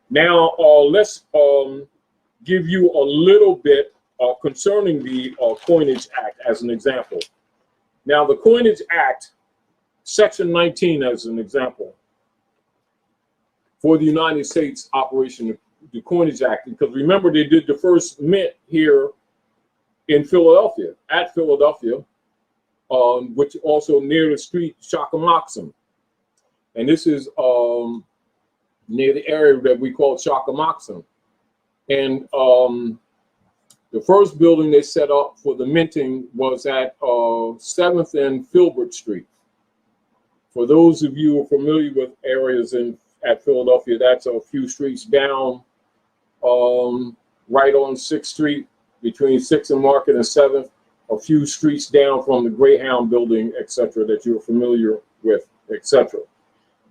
Now, let's give you a little bit concerning the Coinage Act as an example. Now, the Coinage Act, Section 19 as an example, for the United States operation, the Coinage Act, because remember they did the first mint here in Philadelphia, at Philadelphia, which also near the street Shakamoxon. And this is near the area that we call Shakamoxon. And the first building they set up for the minting was at 7th and Filbert Street. For those of you who are familiar with areas at Philadelphia, that's a few streets down, right on 6th Street, between 6th and Market and 7th, a few streets down from the Greyhound building, etc., that you're familiar with, etc.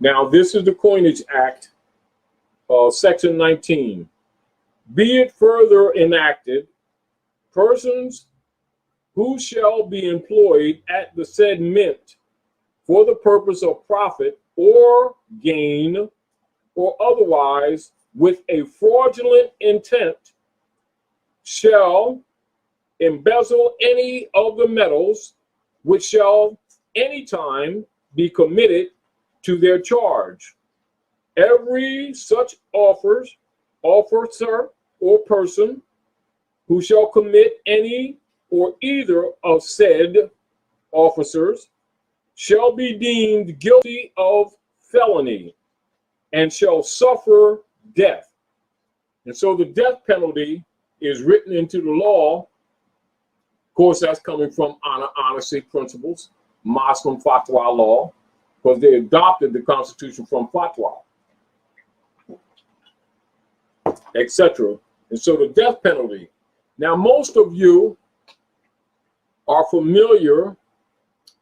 Now, this is the Coinage Act, Section 19. Be it further enacted, persons who shall be employed at the said mint for the purpose of profit or gain or otherwise with a fraudulent intent shall embezzle any of the metals which shall any time be committed to their charge. Every such officer or person who shall commit any or either of said officers shall be deemed guilty of felony and shall suffer death. And so the death penalty is written into the law. Of course, that's coming from honesty principles, Muslim fatwa law, because they adopted the Constitution from fatwa, etc. And so the death penalty. Now, most of you are familiar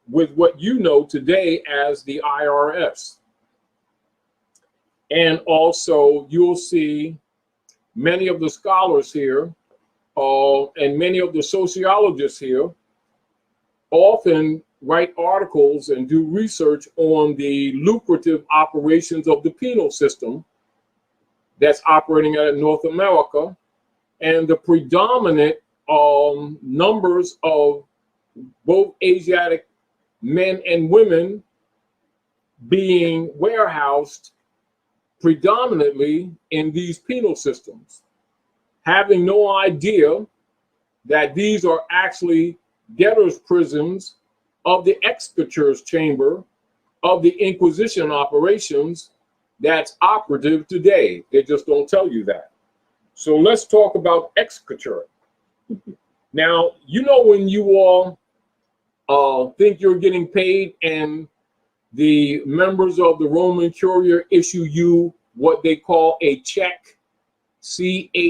with what you know today as the IRS. And also, you'll see many of the scholars here and many of the sociologists here often write articles and do research on the lucrative operations of the penal system that's operating in North America, and the predominant numbers of both Asiatic men and women being warehoused predominantly in these penal systems, having no idea that these are actually debtors' prisons of the executor's chamber of the Inquisition operations that's operative today. They just don't tell you that. So let's talk about executor. Now, you know when you all think you're getting paid and the members of the Roman Curia issue you what they call a check, C-H-E-C-K,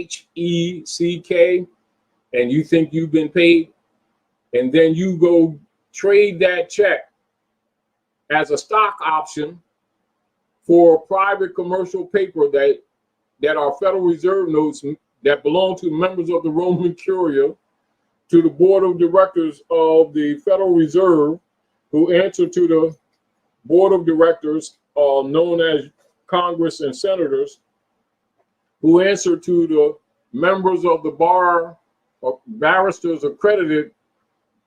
and you think you've been paid, and then you go trade that check as a stock option for private commercial paper that are Federal Reserve notes that belong to members of the Roman Curia, to the board of directors of the Federal Reserve, who answer to the board of directors known as Congress and senators, who answer to the members of the bar or barristers accredited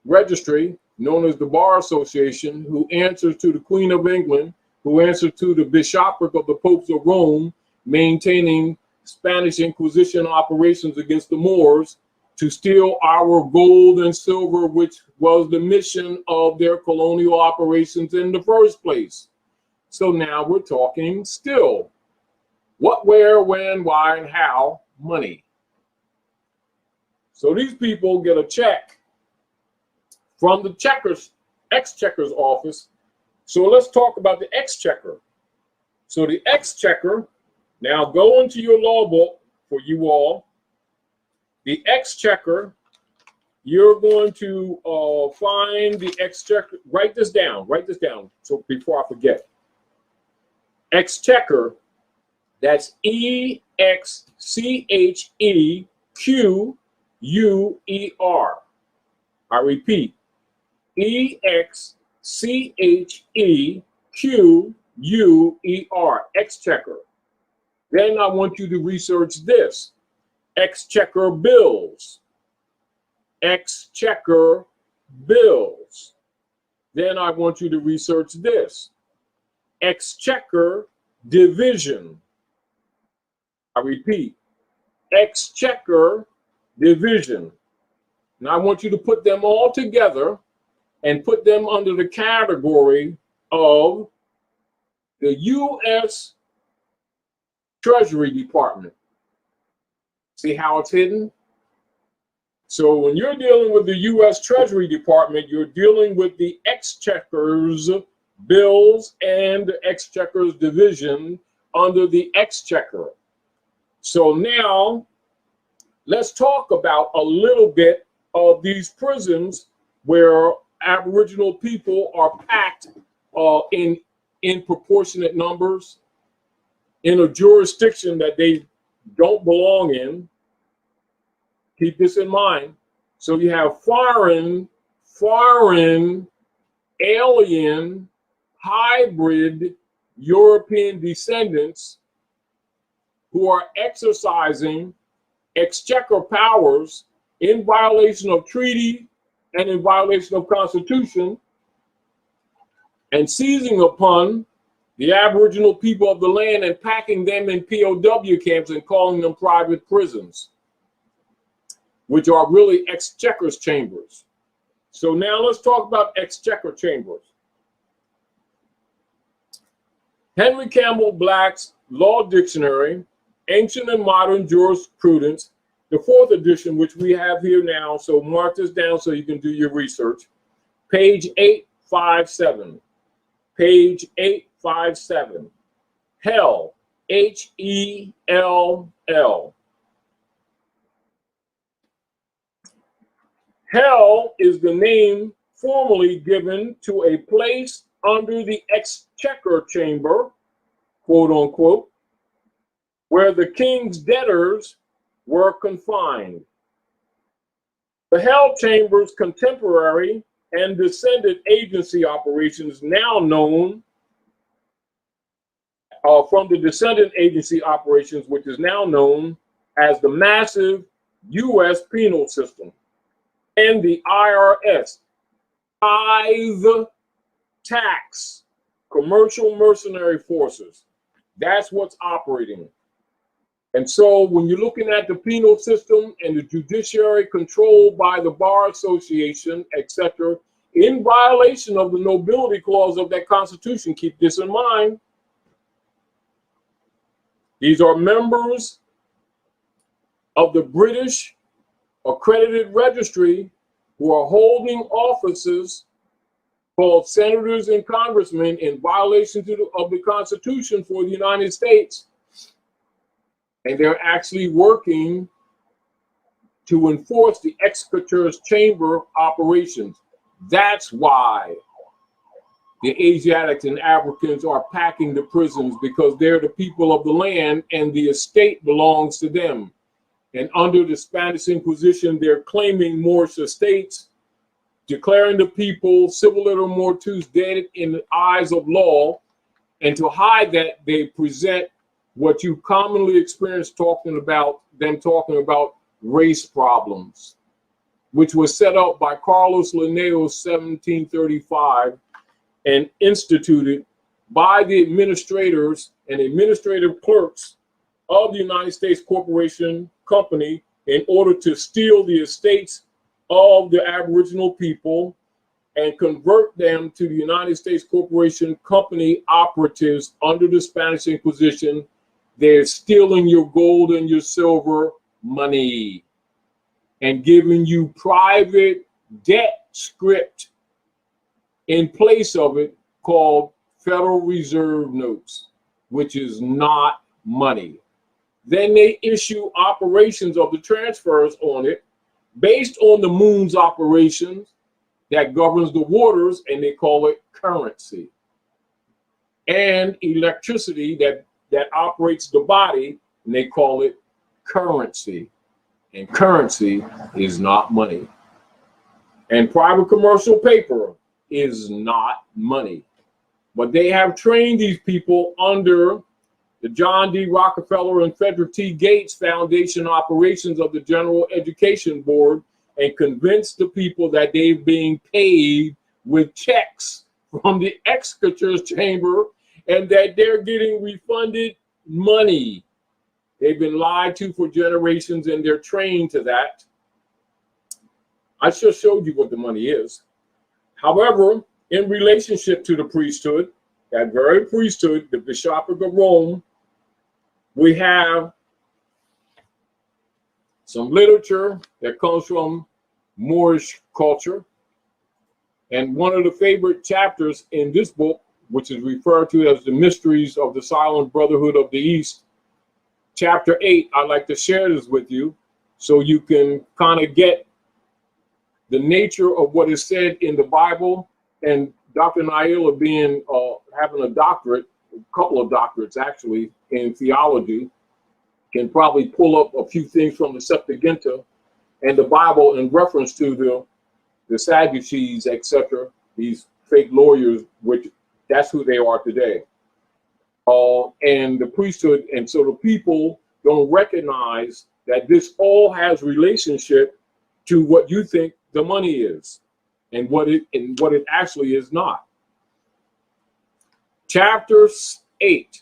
registry known as the Bar Association, who answers to the Queen of England, who answers to the bishopric of the popes of Rome, maintaining Spanish Inquisition operations against the Moors to steal our gold and silver, which was the mission of their colonial operations in the first place. So now we're talking still. What, where, when, why, and how? Money. So these people get a check from the exchequer's office. So let's talk about the exchequer. So the exchequer, now go into your law book for you all. The exchequer, you're going to find the exchequer. Write this down. So before I forget. Exchequer, that's E-X-C-H-E-Q-U-E-R. I repeat, E-X-C-H-E-Q-U-E-R, exchequer. Then I want you to research this. Exchequer bills. Exchequer bills. Then I want you to research this. Exchequer division. I repeat, exchequer division. And I want you to put them all together and put them under the category of the U.S. Treasury Department. See how it's hidden? So when you're dealing with the U.S. Treasury Department, you're dealing with the Exchequer's bills and the Exchequer's division under the Exchequer. So now let's talk about a little bit of these prisons where Aboriginal people are packed in proportionate numbers in a jurisdiction that they don't belong in. Keep this in mind. So you have foreign, alien, hybrid European descendants who are exercising exchequer powers in violation of treaty and in violation of Constitution, and seizing upon the Aboriginal people of the land and packing them in POW camps and calling them private prisons, which are really exchequer's chambers. So now let's talk about exchequer chambers. Henry Campbell Black's Law Dictionary, Ancient and Modern Jurisprudence, the 4th edition, which we have here now. So mark this down so you can do your research. Page 857. Page 857. Hell, H-E-L-L. Hell is the name formally given to a place under the exchequer chamber, quote unquote, where the king's debtors were confined. The Hell Chamber's contemporary and descendant agency operations, now known from the descendant agency operations, which is now known as the massive U.S. penal system, and the IRS, tithe tax, commercial mercenary forces. That's what's operating. And so when you're looking at the penal system and the judiciary controlled by the Bar Association, etc., in violation of the nobility clause of that Constitution, keep this in mind. These are members of the British accredited registry who are holding offices called senators and congressmen in violation of the Constitution for the United States. And they're actually working to enforce the exchequer's chamber operations. That's why the Asiatics and Africans are packing the prisons, because they're the people of the land and the estate belongs to them. And under the Spanish Inquisition, they're claiming Moorish estates, declaring the people civil liter mortuus dead in the eyes of law. And to hide that, they present what you commonly experience talking about race problems, which was set up by Carlos Linnaeus 1735 and instituted by the administrators and administrative clerks of the United States Corporation Company in order to steal the estates of the Aboriginal people and convert them to the United States Corporation Company operatives under the Spanish Inquisition. They're stealing your gold and your silver money and giving you private debt script in place of it called Federal Reserve notes, which is not money. Then they issue operations of the transfers on it based on the moon's operations that governs the waters, and they call it currency. And electricity that operates the body, and they call it currency. And currency is not money. And private commercial paper is not money. But they have trained these people under the John D. Rockefeller and Frederick T. Gates Foundation operations of the General Education Board and convinced the people that they're being paid with checks from the exchequer chamber and that they're getting refunded money. They've been lied to for generations and they're trained to that. I just showed you what the money is. However, in relationship to the priesthood, that very priesthood, the Bishopric of Rome, we have some literature that comes from Moorish culture. And one of the favorite chapters in this book, which is referred to as the Mysteries of the Silent Brotherhood of the East, chapter 8, I'd like to share this with you so you can kind of get the nature of what is said in the Bible. And Dr. Naila being having a doctorate, a couple of doctorates actually in theology, can probably pull up a few things from the Septuaginta and the Bible in reference to the Sadducees, etc. These fake lawyers, which that's who they are today. And the priesthood, and so the people don't recognize that this all has relationship to what you think the money is and what it actually is not. Chapter 8,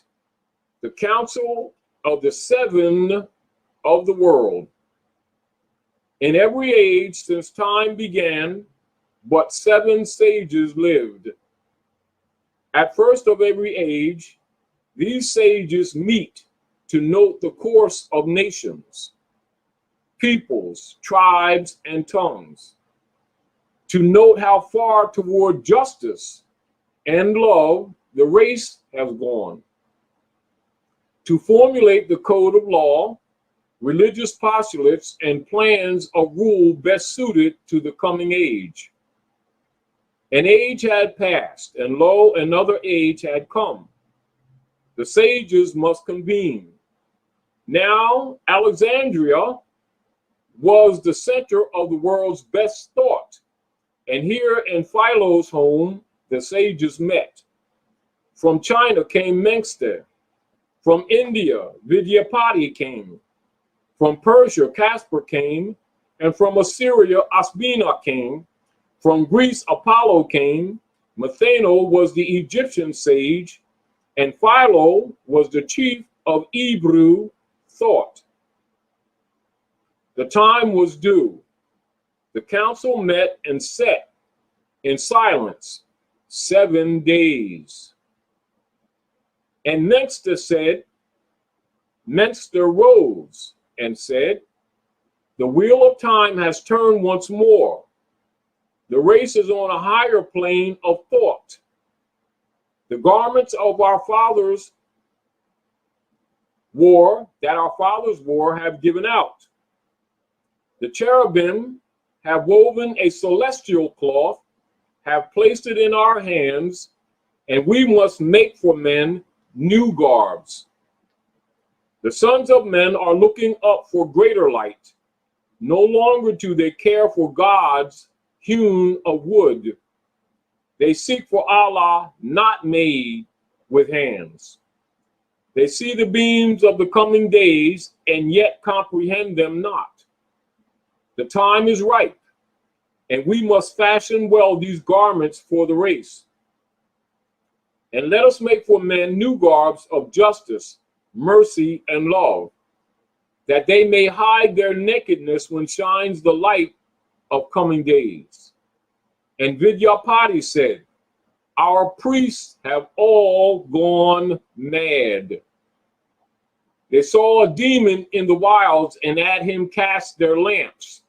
the Council of the Seven of the World. In every age since time began, but 7 sages lived. At first of every age, these sages meet to note the course of nations, peoples, tribes, and tongues, to note how far toward justice and love the race has gone, to formulate the code of law, religious postulates, and plans of rule best suited to the coming age. An age had passed, and lo, another age had come. The sages must convene. Now, Alexandria was the center of the world's best thought, and here in Philo's home, the sages met. From China came Mengster. From India, Vidyapati came. From Persia, Caspar came. And from Assyria, Asbina came. From Greece, Apollo came. Matheno was the Egyptian sage. And Philo was the chief of Hebrew thought. The time was due. The council met and sat in silence 7 days. And Menster rose and said, the wheel of time has turned once more. The race is on a higher plane of thought. The garments of our fathers wore, have given out. The cherubim have woven a celestial cloth, have placed it in our hands, and we must make for men new garbs. The sons of men are looking up for greater light. No longer do they care for gods hewn of wood. They seek for Allah not made with hands. They see the beams of the coming days and yet comprehend them not. The time is ripe, and we must fashion well these garments for the race. And let us make for men new garbs of justice, mercy, and love, that they may hide their nakedness when shines the light of coming days. And Vidyapati said, our priests have all gone mad. They saw a demon in the wilds and at him cast their lamps.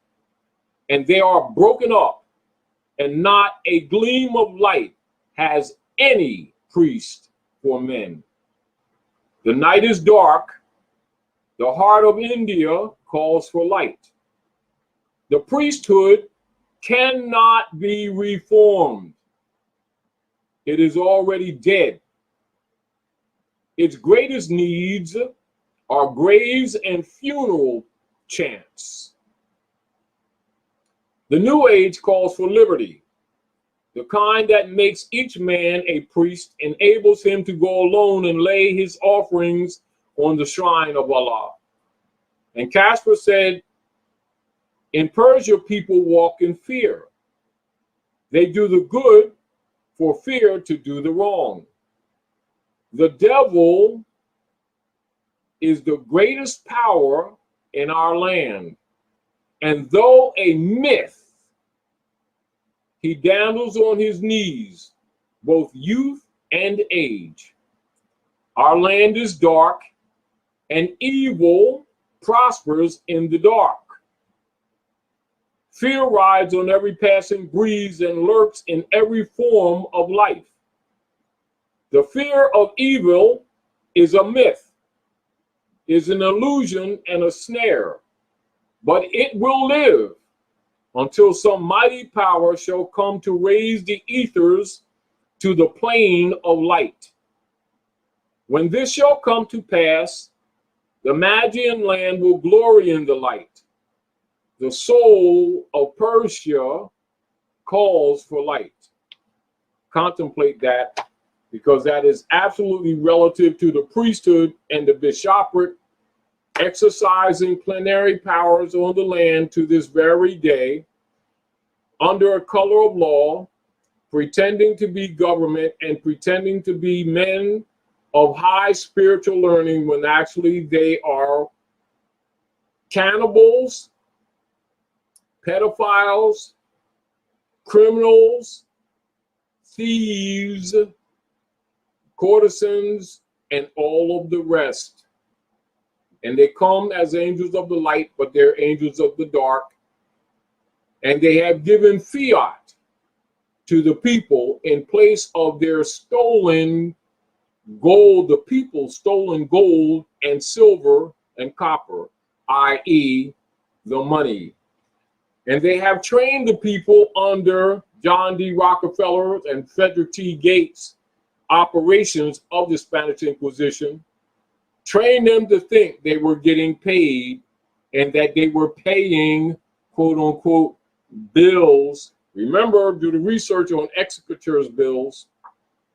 And they are broken up, and not a gleam of light has any priest for men. The night is dark. The heart of India calls for light. The priesthood cannot be reformed. It is already dead. Its greatest needs are graves and funeral chants. The New Age calls for liberty. the kind that makes each man a priest, enables him to go alone and lay his offerings on the shrine of Allah. And Casper said, in Persia, people walk in fear. They do the good for fear to do the wrong. The devil is the greatest power in our land. And though a myth, he dandles on his knees, both youth and age. Our land is dark, and evil prospers in the dark. Fear rides on every passing breeze and lurks in every form of life. The fear of evil is a myth, is an illusion and a snare, but it will live until some mighty power shall come to raise the ethers to the plane of light. When this shall come to pass, the Magian land will glory in the light. The soul of Persia calls for light. Contemplate that, because that is absolutely relative to the priesthood and the bishopric exercising plenary powers on the land to this very day, under a color of law, pretending to be government and pretending to be men of high spiritual learning, when actually they are cannibals, pedophiles, criminals, thieves, courtesans, and all of the rest. And they come as angels of the light, but they're angels of the dark. And they have given fiat to the people in place of their stolen gold, the people's stolen gold and silver and copper, i.e. the money. And they have trained the people under John D. Rockefeller and Frederick T. Gates' operations of the Spanish Inquisition, trained them to think they were getting paid and that they were paying, quote unquote, bills. Remember, do the research on executors bills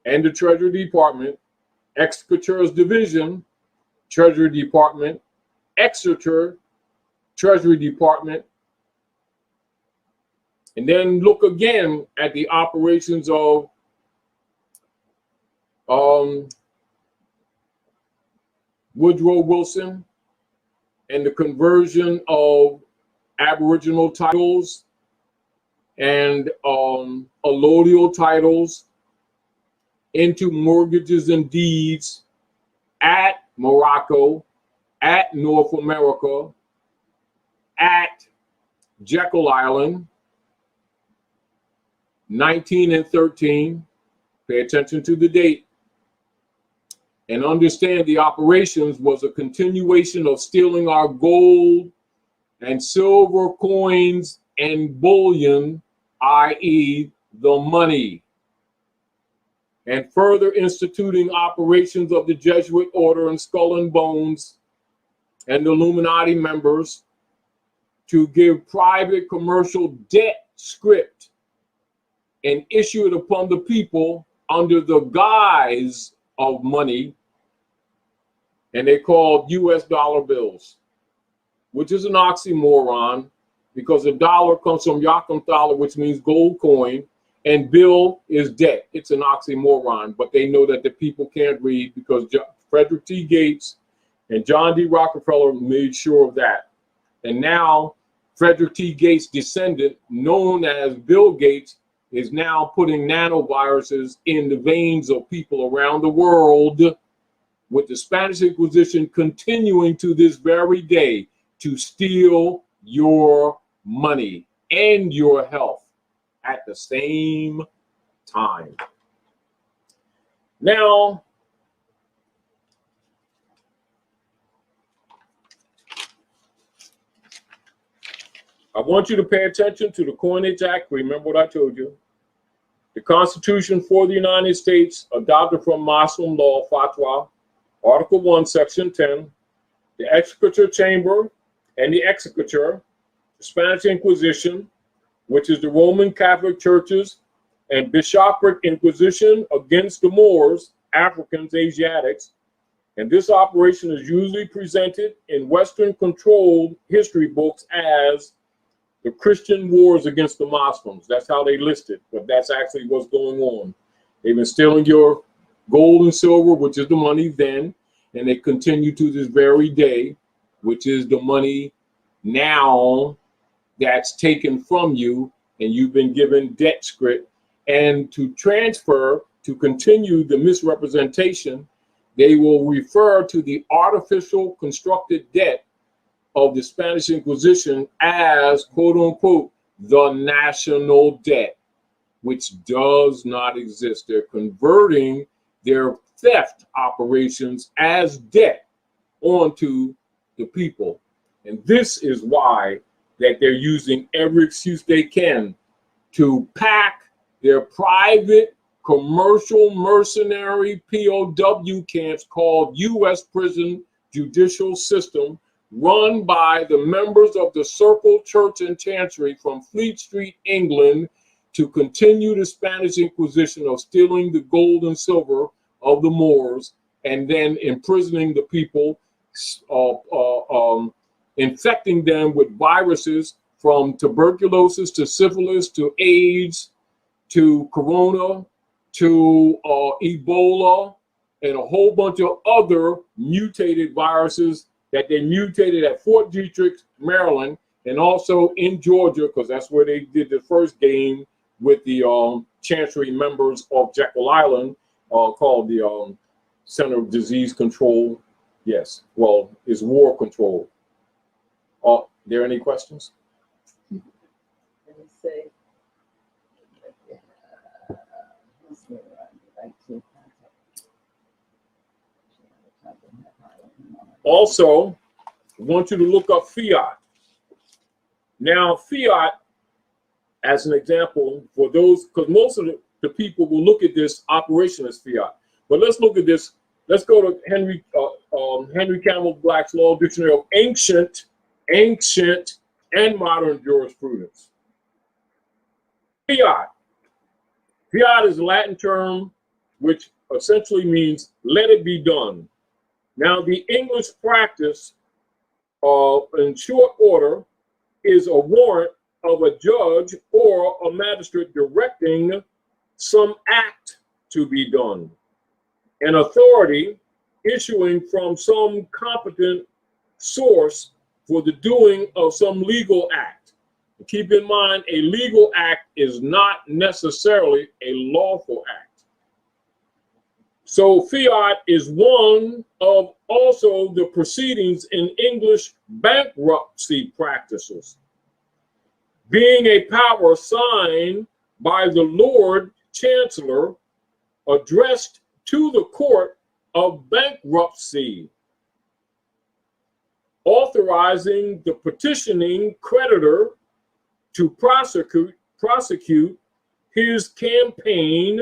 and the Treasury Department, executors division, Treasury Department, Exeter, Treasury Department. And then look again at the operations of Woodrow Wilson and the conversion of Aboriginal titles and allodial titles into mortgages and deeds at Morocco, at North America, at Jekyll Island, 19 and 13. Pay attention to the date and understand the operations was a continuation of stealing our gold and silver coins and bullion, i.e. the money, and further instituting operations of the Jesuit order and Skull and Bones and the Illuminati members to give private commercial debt script and issue it upon the people under the guise of money, and they called US dollar bills, which is an oxymoron, because a dollar comes from Yakam, which means gold coin, and bill is debt. It's an oxymoron, but they know that the people can't read, because Frederick T. Gates and John D. Rockefeller made sure of that. And now Frederick T. Gates' descendant, known as Bill Gates, is now putting nanoviruses in the veins of people around the world, with the Spanish Inquisition continuing to this very day to steal your money and your health at the same time. Now, I want you to pay attention to the Coinage Act. Remember what I told you. The Constitution for the United States, adopted from Muslim law, Fatwa, Article 1, Section 10, the Executor Chamber and the Executor, the Spanish Inquisition, which is the Roman Catholic churches and bishopric inquisition against the Moors, Africans, Asiatics. And this operation is usually presented in Western-controlled history books as the Christian wars against the Muslims. That's how they list it, but that's actually what's going on. They've been stealing your gold and silver, which is the money then, and they continue to this very day, which is the money now that's taken from you, and you've been given debt script. And to transfer, to continue the misrepresentation, they will refer to the artificial constructed debt of the Spanish Inquisition as, quote unquote, the national debt, which does not exist. They're converting their theft operations as debt onto the people. And this is why that they're using every excuse they can to pack their private commercial mercenary POW camps called U.S. prison judicial system, run by the members of the Circle Church and Chancery from Fleet Street, England, to continue the Spanish Inquisition of stealing the gold and silver of the Moors and then imprisoning the people, infecting them with viruses from tuberculosis to syphilis to AIDS to corona to Ebola and a whole bunch of other mutated viruses that they mutated at Fort Detrick, Maryland, and also in Georgia, because that's where they did the first game with the Chancery members of Jekyll Island, called the Center of Disease Control. Yes, well, it's war control. There any questions? Let me say, also, I want you to look up fiat. Now, fiat, as an example, for those, because most of the people will look at this operation as fiat. But let's look at this. Let's go to Henry Campbell Black's Law Dictionary of Ancient, and Modern Jurisprudence. Fiat. Fiat is a Latin term which essentially means let it be done. Now, the English practice in short order is a warrant of a judge or a magistrate directing some act to be done. An authority issuing from some competent source for the doing of some legal act. Keep in mind, a legal act is not necessarily a lawful act. So fiat is one of also the proceedings in English bankruptcy practices, being a power signed by the Lord Chancellor addressed to the court of bankruptcy, authorizing the petitioning creditor to prosecute his campaign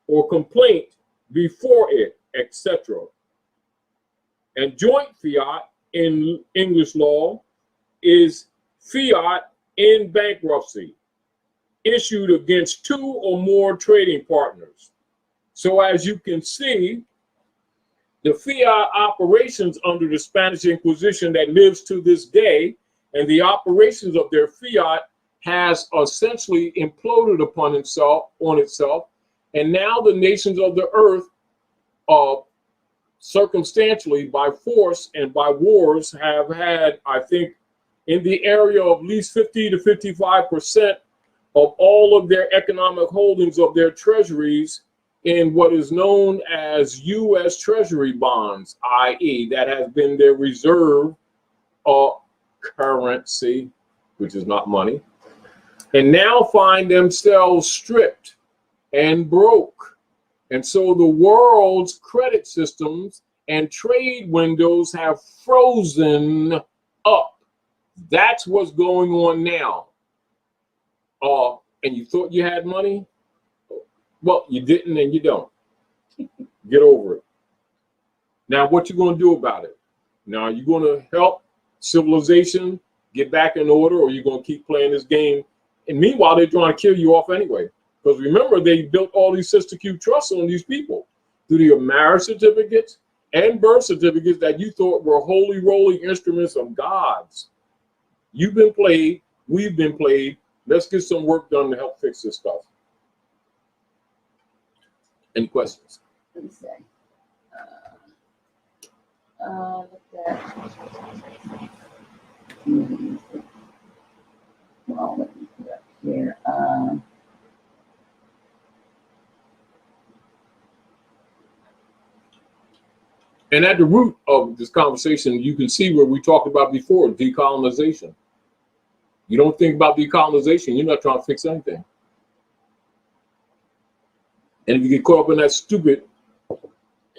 or complaint before it, etc. And joint fiat in English law is fiat in bankruptcy, issued against two or more trading partners. So as you can see, the fiat operations under the Spanish Inquisition that lives to this day, and the operations of their fiat has essentially imploded upon itself, and now the nations of the earth, circumstantially by force and by wars, have had, I think, in the area of at least 50 to 55% of all of their economic holdings of their treasuries in what is known as U.S. Treasury bonds, i.e., that has been their reserve currency, which is not money, and now find themselves stripped and broke. And so the world's credit systems and trade windows have frozen up. That's what's going on now. And you thought you had money? Well, you didn't and you don't. Get over it. Now, what you going to do about it? Now, are you going to help civilization get back in order, or are you going to keep playing this game? And meanwhile, they're trying to kill you off anyway, Because remember, they built all these sister Q trusts on these people through your marriage certificates and birth certificates that you thought were holy roly instruments of gods. You've been played. We've been played. Let's get some work done to help fix this stuff. Any questions? Let me say. Look at. Well, let me put up here. And at the root of this conversation, you can see where we talked about before, decolonization. You don't think about decolonization, you're not trying to fix anything. And if you get caught up in that stupid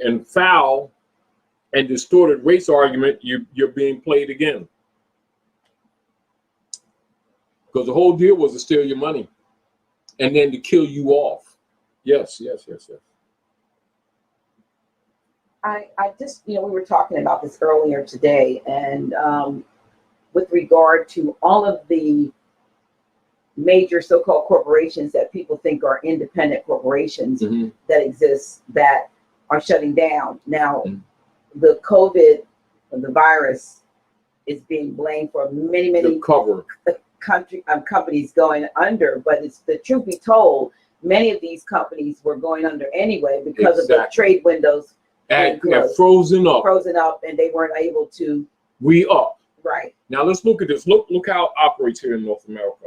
and foul and distorted race argument, you're being played again. Because the whole deal was to steal your money and then to kill you off. Yes. I just, we were talking about this earlier today, and with regard to all of the major so-called corporations that people think are independent corporations that exist that are shutting down. Now, the COVID, the virus, is being blamed for many companies going under, but it's the truth be told, many of these companies were going under anyway because of the trade windows and frozen up, and they weren't able to re-up. Right. Now let's look at this. Look how it operates here in North America.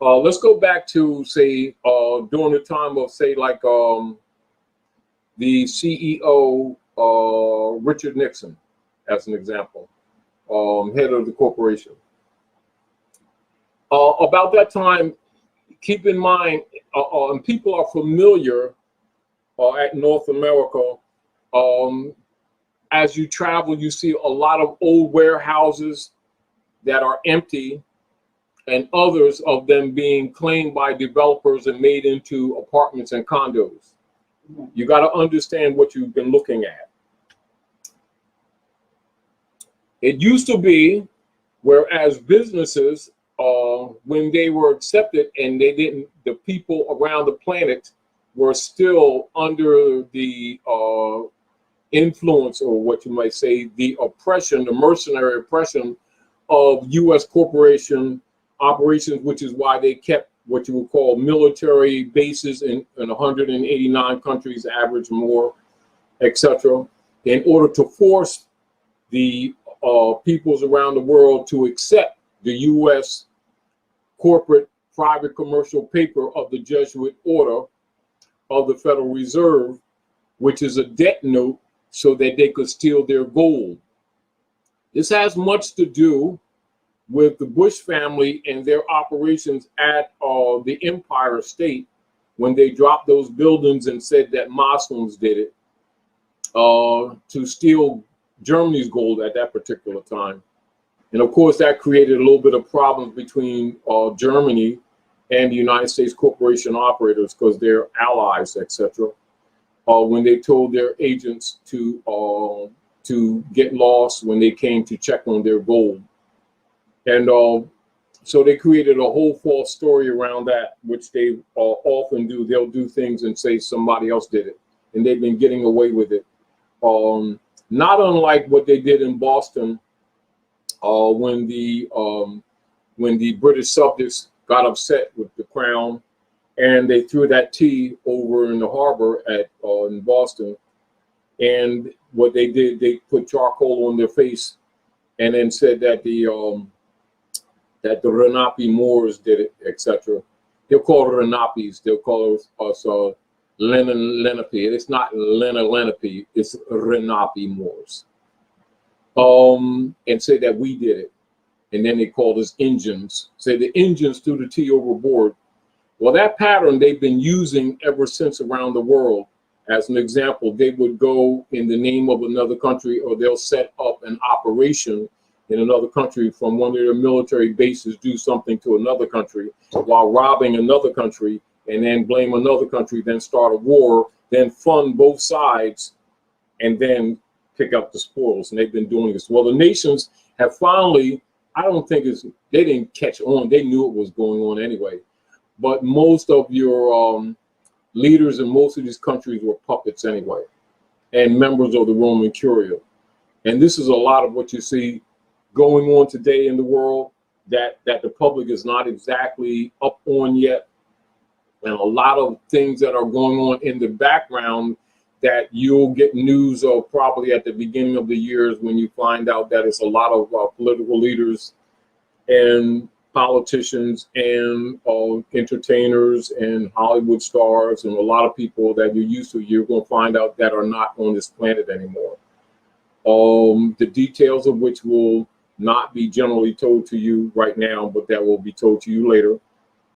Let's go back to, say, during the time of, say, like the CEO, Richard Nixon, as an example, head of the corporation. About that time, keep in mind, and people are familiar at North America, as you travel, you see a lot of old warehouses that are empty, and others of them being claimed by developers and made into apartments and condos. You got to understand what you've been looking at. It used to be, whereas businesses, when they were accepted and the people around the planet were still under the influence, or what you might say, the oppression, the mercenary oppression of U.S. corporation operations, which is why they kept what you would call military bases in 189 countries, average more, etc., in order to force the peoples around the world to accept the U.S. corporate private commercial paper of the Jesuit order of the Federal Reserve, which is a debt note so that they could steal their gold. This has much to do with the Bush family and their operations at the Empire State, when they dropped those buildings and said that Muslims did it to steal Germany's gold at that particular time. And of course, that created a little bit of problems between Germany and the United States corporation operators, because they're allies, etc. When they told their agents to get lost when they came to check on their gold. And so they created a whole false story around that, which they often do. They'll do things and say somebody else did it, and they've been getting away with it. Not unlike what they did in Boston when the British subjects got upset with the crown, and they threw that tea over in the harbor in Boston. And what they did, they put charcoal on their face, and then said that the Lenape Moors did it, etc. They'll call it Lenapes. They'll call us Lenape. It's not Lenape. It's Lenape Moors. And say that we did it. And then they called us Indians. Say the Indians threw the tea overboard. Well, that pattern they've been using ever since around the world. As an example, they would go in the name of another country, or they'll set up an operation in another country from one of their military bases, do something to another country while robbing another country, and then blame another country, then start a war, then fund both sides, and then pick up the spoils. And they've been doing this. Well, the nations have finally, I don't think they didn't catch on. They knew it was going on anyway. but most of your leaders in most of these countries were puppets anyway, and members of the Roman Curia. And this is a lot of what you see going on today in the world that the public is not exactly up on yet. And a lot of things that are going on in the background that you'll get news of probably at the beginning of the years, when you find out that it's a lot of political leaders and politicians and entertainers and Hollywood stars and a lot of people that you're used to, you're going to find out that are not on this planet anymore. The details of which will not be generally told to you right now, but that will be told to you later.